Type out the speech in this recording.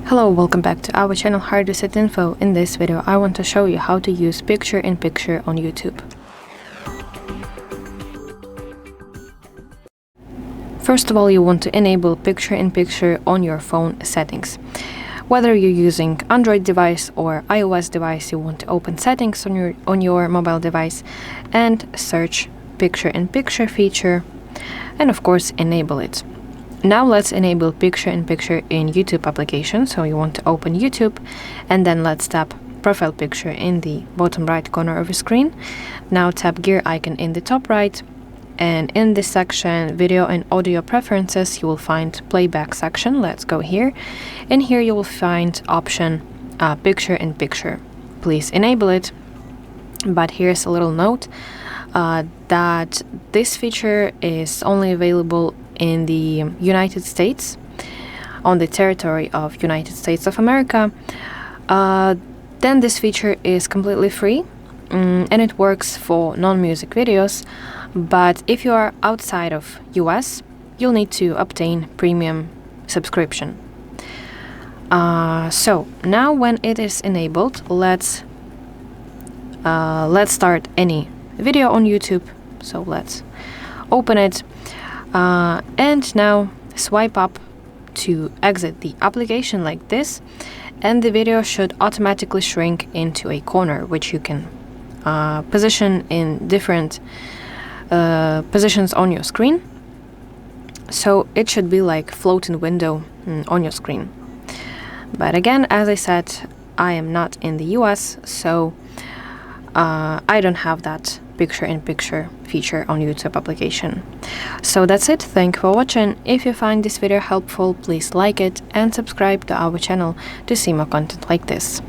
Hello, welcome back to our channel HardReset.Info. In this video, I want to show you how to use picture-in-picture on YouTube. First of all, you want to enable picture-in-picture on your phone settings. Whether you're using Android device or iOS device, you want to open settings on your mobile device and search picture-in-picture feature and of course enable it. Now let's enable picture-in-picture in YouTube application. So you want to open YouTube and then let's tap profile picture in the bottom right corner of your screen. Now tap gear icon in the top right, and in this section, video and audio preferences, you will find playback section. Let's go here. In here you will find option picture-in-picture. Please enable it. But here's a little note that this feature is only available in the United States, on the territory of United States of America. Then this feature is completely free and it works for non-music videos. But if you are outside of US, you'll need to obtain premium subscription. So now when it is enabled, let's start any video on YouTube. So let's open it. And now swipe up to exit the application like this, and the video should automatically shrink into a corner, which you can position in different positions on your screen. So it should be like floating window on your screen. But again, as I said, I am not in the US, so I don't have that picture-in-picture feature on YouTube application. So that's it. Thank you for watching. If you find this video helpful, please like it and subscribe to our channel to see more content like this.